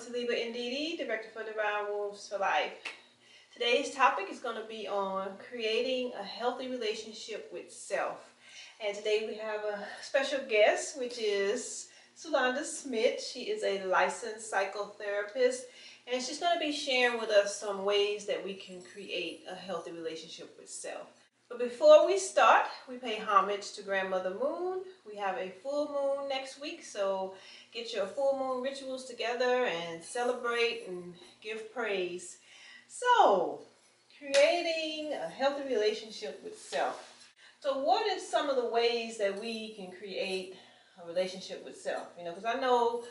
Ndidi, Director for Divine Wolves for Life. Today's topic is going to be on creating a healthy relationship with self. And today we have a special guest, which is Sulonda Smith. She is a licensed psychotherapist, and she's going to be sharing with us some ways that we can create a healthy relationship with self. But before we start, we pay homage to Grandmother Moon. We have a full moon next week, so get your full moon rituals together and celebrate and give praise. So, creating a healthy relationship with self. So what are some of the ways that we can create a relationship with self? Because I know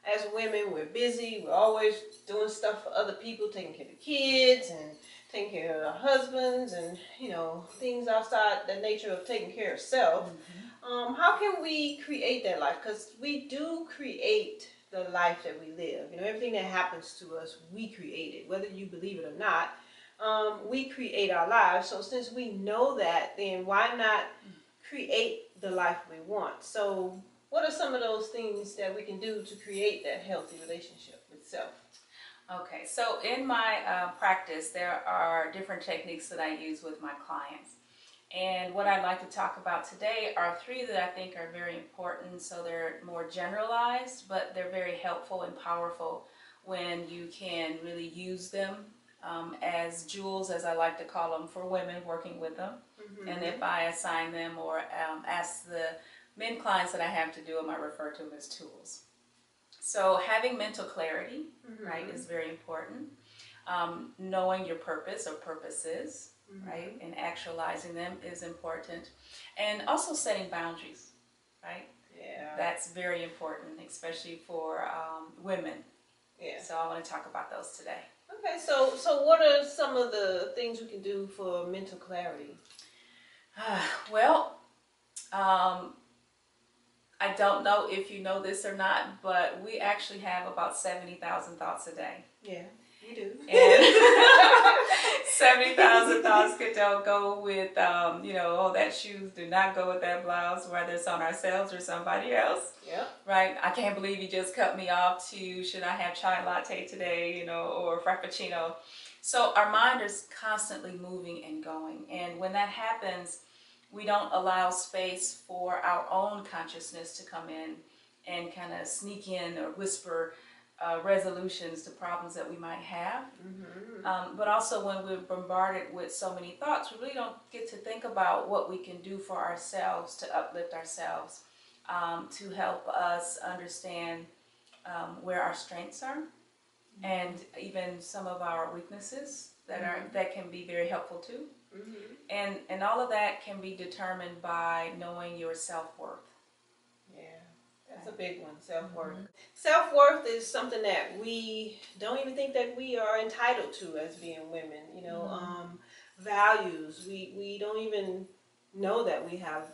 as women, we're busy. We're always doing stuff for other people, taking care of the kids and taking care of our husbands and, things outside the nature of taking care of self. Mm-hmm. How can we create that life? Because we do create the life that we live. Everything that happens to us, we create it. Whether you believe it or not, we create our lives. So since we know that, then why not create the life we want? So what are some of those things that we can do to create that healthy relationship with self? Okay, so in my practice, there are different techniques that I use with my clients. And what I'd like to talk about today are three that I think are very important. So they're more generalized, but they're very helpful and powerful when you can really use them as jewels, as I like to call them, for women working with them. Mm-hmm. And if I assign them or ask the men clients that I have to do them, I refer to them as tools. So having mental clarity, mm-hmm. right, is very important. Knowing your purpose or purposes, mm-hmm. right, and actualizing them is important. And also setting boundaries, right? Yeah. That's very important, especially for women. Yeah. So I want to talk about those today. Okay, so what are some of the things we can do for mental clarity? Well, I don't know if you know this or not, but we actually have about 70,000 thoughts a day. Yeah, you do. And 70,000 thoughts could go with, oh, that shoes do not go with that blouse, whether it's on ourselves or somebody else. Yeah. Right? I can't believe you just cut me off to, should I have chai latte today, or frappuccino. So our mind is constantly moving and going. And when that happens, we don't allow space for our own consciousness to come in and kind of sneak in or whisper resolutions to problems that we might have. Mm-hmm. But also when we're bombarded with so many thoughts, we really don't get to think about what we can do for ourselves to uplift ourselves, to help us understand where our strengths are, mm-hmm. and even some of our weaknesses that can be very helpful too. Mm-hmm. And all of that can be determined by knowing your self-worth. Yeah, that's a big one, self-worth. Mm-hmm. Self-worth is something that we don't even think that we are entitled to as being women. Mm-hmm. Values, we don't even know that we have,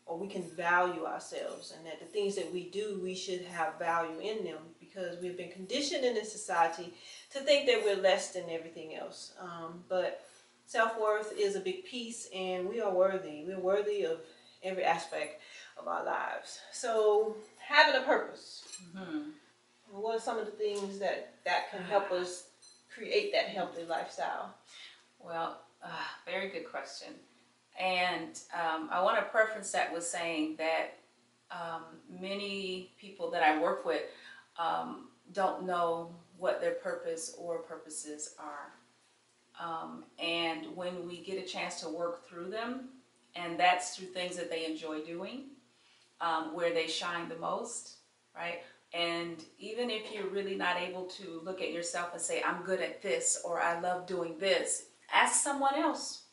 or we can value ourselves, and that the things that we do, we should have value in them, because we've been conditioned in this society to think that we're less than everything else. But self-worth is a big piece, and we are worthy. We're worthy of every aspect of our lives. So having a purpose. Mm-hmm. What are some of the things that can help us create that healthy lifestyle? Well, very good question. And I want to preface that with saying that many people that I work with don't know what their purpose or purposes are. And when we get a chance to work through them, and that's through things that they enjoy doing, where they shine the most, right? And even if you're really not able to look at yourself and say, I'm good at this, or I love doing this, ask someone else,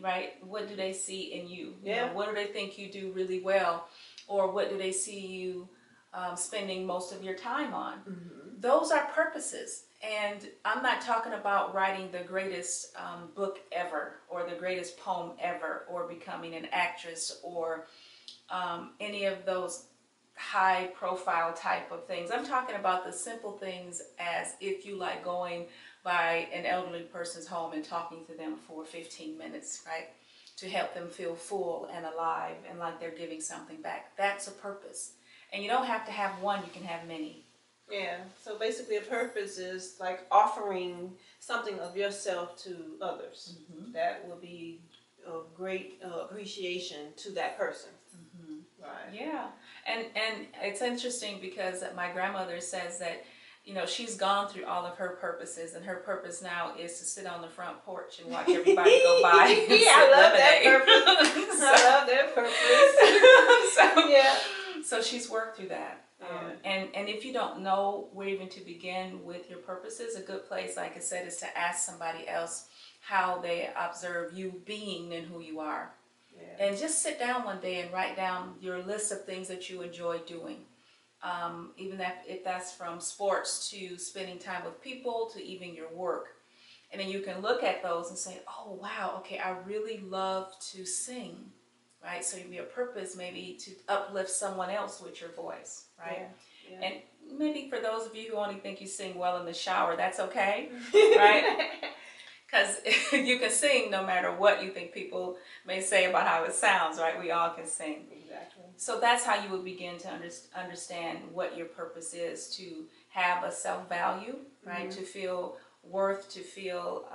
right? What do they see in you? Yeah. What do they think you do really well? Or what do they see you spending most of your time on? Mm-hmm. Those are purposes. And I'm not talking about writing the greatest book ever, or the greatest poem ever, or becoming an actress, or any of those high profile type of things. I'm talking about the simple things, as if you like going by an elderly person's home and talking to them for 15 minutes, right? To help them feel full and alive and like they're giving something back. That's a purpose. And you don't have to have one, you can have many. Yeah. So basically, a purpose is like offering something of yourself to others. Mm-hmm. That will be of great appreciation to that person. Mm-hmm. Right. Yeah, and it's interesting because my grandmother says that, you know, she's gone through all of her purposes, and her purpose now is to sit on the front porch and watch everybody go by and sip I love lemonade. that purpose. I love that purpose. So, Yeah. so she's worked through that. Yeah. And if you don't know where even to begin with your purposes, a good place, like I said, is to ask somebody else how they observe you being and who you are. Yeah. And just sit down one day and write down your list of things that you enjoy doing. Even if that's from sports to spending time with people to even your work. And then you can look at those and say, oh, wow, okay, I really love to sing, right? So your purpose maybe to uplift someone else with your voice, right? Yeah. Yeah. And maybe for those of you who only think you sing well in the shower, that's okay, right? Because you can sing no matter what you think people may say about how it sounds, right? We all can sing. Exactly. So that's how you would begin to understand what your purpose is, to have a self-value, right? Mm-hmm. To feel worth, to feel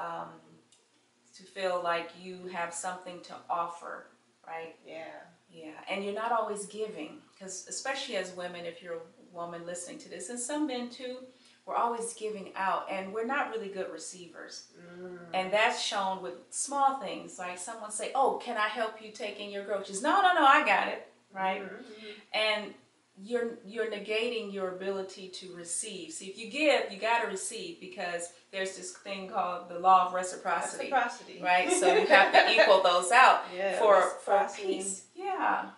like you have something to offer, right? Yeah. Yeah, and you're not always giving, because especially as women, if you're a woman listening to this, and some men too, we're always giving out, and we're not really good receivers. And that's shown with small things, like someone say, oh, can I help you take in your groceries? No, I got it, right? And you're negating your ability to receive. See, if you give, you got to receive, because there's this thing called the law of reciprocity. Right? So you have to equal those out for peace. Yeah.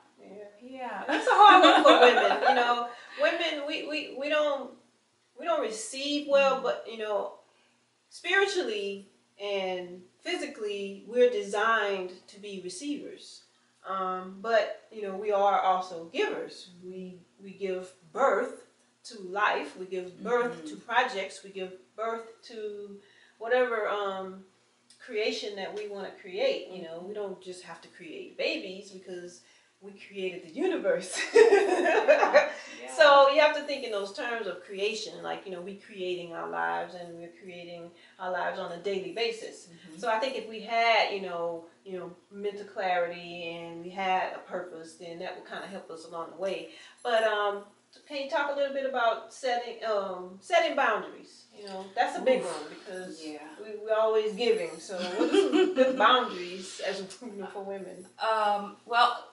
That's a hard one for women. You know, women, we don't receive well, but you know, spiritually and physically, we're designed to be receivers. But you know, we are also givers. We give birth to life. We give birth to projects. We give birth to whatever creation that we want to create. You know, we don't just have to create babies because we created the universe. So you have to think in those terms of creation, like, you know, we creating our lives, and we're creating our lives on a daily basis. So I think if we had, you know, mental clarity and we had a purpose, then that would kind of help us along the way. But can you talk a little bit about setting boundaries? You know, that's a big one, because we're always giving. So what are some good boundaries as for women? Well,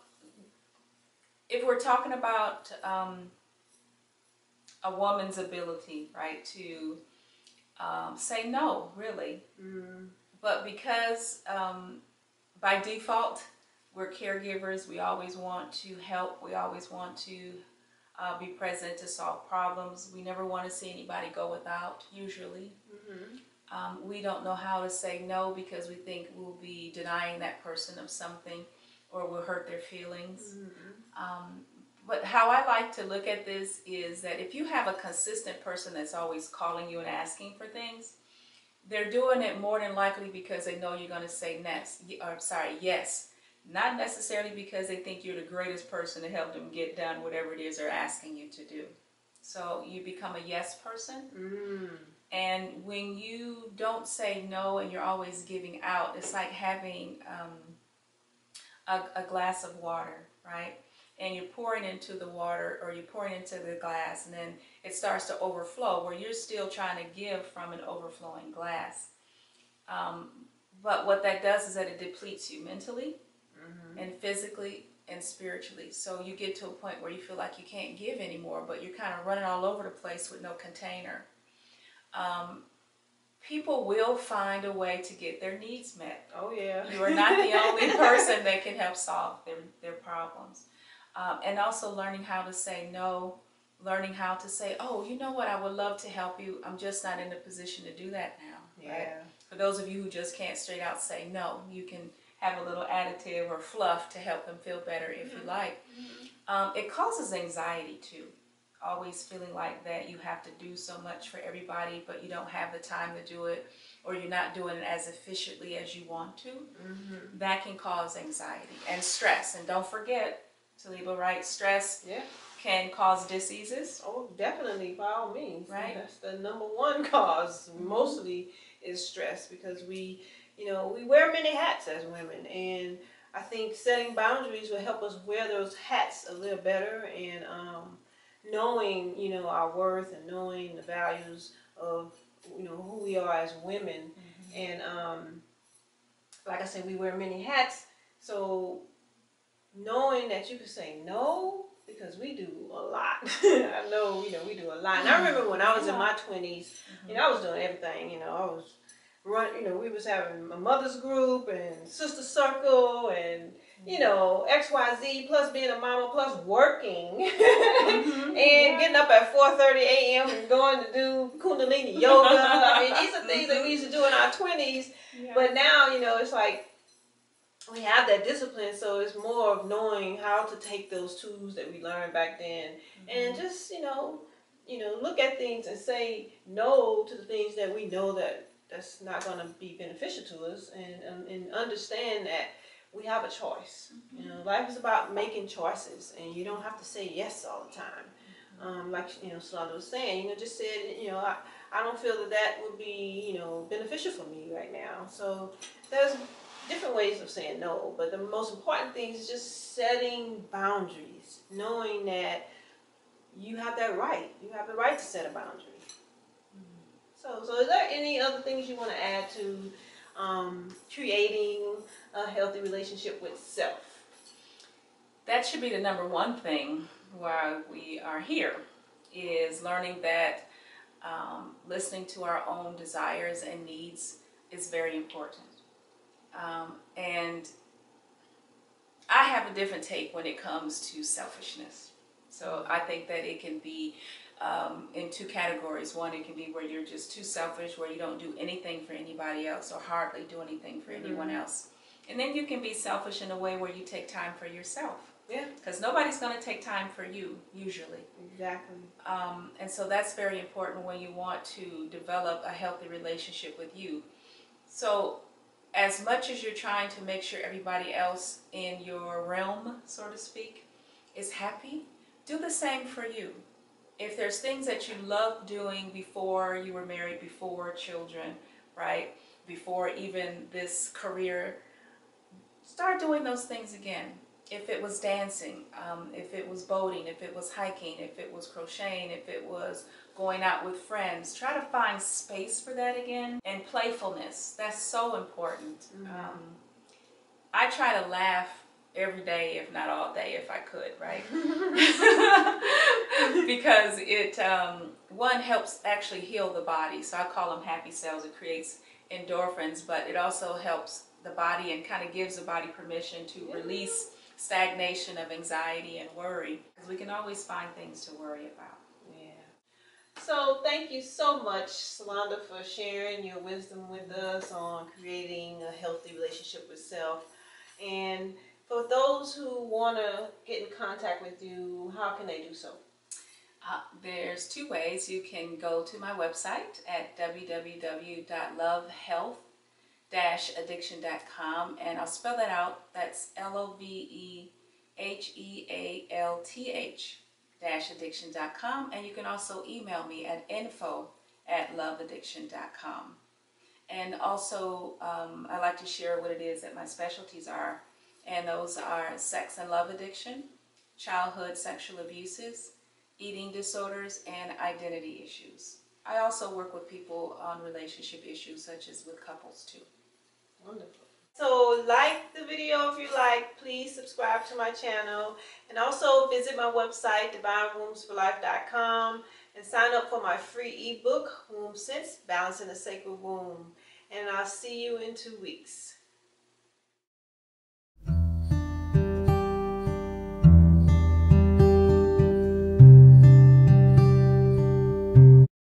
if we're talking about a woman's ability, right, to say no, really. But because by default, we're caregivers, we always want to help, we always want to be present to solve problems. We never want to see anybody go without, usually. We don't know how to say no because we think we'll be denying that person of something, or we'll hurt their feelings. But how I like to look at this is that if you have a consistent person that's always calling you and asking for things, they're doing it more than likely because they know you're going to say yes. Not necessarily because they think you're the greatest person to help them get done whatever it is they're asking you to do. So you become a yes person. And when you don't say no and you're always giving out, it's like having a glass of water, right? And you're pouring into the water, or you're pouring into the glass, and then it starts to overflow, where you're still trying to give from an overflowing glass. But what that does is that it depletes you mentally and physically and spiritually. So you get to a point where you feel like you can't give anymore, but you're kind of running all over the place with no container. People will find a way to get their needs met. Oh yeah. You are not the only person that can help solve their problems. And also learning how to say no, learning how to say, oh, you know what, I would love to help you, I'm just not in a position to do that now. Right? For those of you who just can't straight out say no, you can have a little additive or fluff to help them feel better if you like. It causes anxiety too. Always feeling like that you have to do so much for everybody, but you don't have the time to do it, or you're not doing it as efficiently as you want to. That can cause anxiety and stress. And don't forget, Taliba, right? Stress can cause diseases. Oh, definitely, by all means. Right. That's the number one cause. Mostly is stress, because we wear many hats as women, and I think setting boundaries will help us wear those hats a little better, and knowing our worth, and knowing the values of who we are as women, and like I said, we wear many hats, so knowing that you can say no, because we do a lot. I know, we do a lot. And I remember when I was in my 20s, I was doing everything. I was we was having a mother's group and sister circle and, XYZ, plus being a mama, plus working and getting up at 4:30 a.m. and going to do Kundalini yoga. I mean, these are things that we used to do in our 20s. Yeah. But now, it's like, we have that discipline, so it's more of knowing how to take those tools that we learned back then, and just look at things and say no to the things that we know that's not going to be beneficial to us, and understand that we have a choice. Life is about making choices, and you don't have to say yes all the time. Like Solana was saying, just said I don't feel that would be beneficial for me right now. So there's different ways of saying no, but the most important thing is just setting boundaries, knowing that you have that right. You have the right to set a boundary. So is there any other things you want to add to creating a healthy relationship with self? That should be the number one thing while we are here, is learning that listening to our own desires and needs is very important. And I have a different take when it comes to selfishness. So I think that it can be in two categories. One, it can be where you're just too selfish, where you don't do anything for anybody else or hardly do anything for anyone else. And then you can be selfish in a way where you take time for yourself. Yeah. Because nobody's going to take time for you, usually. Exactly. And so that's very important when you want to develop a healthy relationship with you. So as much as you're trying to make sure everybody else in your realm, so to speak, is happy, do the same for you. If there's things that you loved doing before you were married, before children, right, before even this career, start doing those things again. If it was dancing, if it was boating, if it was hiking, if it was crocheting, if it was going out with friends, try to find space for that again. And playfulness, that's so important. I try to laugh every day, if not all day, if I could, right? Because it, one, helps actually heal the body. So I call them happy cells. It creates endorphins, but it also helps the body and kind of gives the body permission to release stagnation of anxiety and worry, because we can always find things to worry about. Yeah. So thank you so much, Solanda, for sharing your wisdom with us on creating a healthy relationship with self. And for those who want to get in contact with you, how can they do so? There's two ways. You can go to my website at www.lovehealth-addiction.com, and I'll spell that out. That's LOVEHEALTH-addiction.com, and you can also email me at info@loveaddiction.com. And also, I like to share what it is that my specialties are, and those are sex and love addiction, childhood sexual abuses, eating disorders, and identity issues. I also work with people on relationship issues, such as with couples too. Wonderful. So like the video if you like, please subscribe to my channel, and also visit my website, divinewombsforlife.com, and sign up for my free ebook, Womb Sense, Balancing the Sacred Womb. And I'll see you in 2 weeks.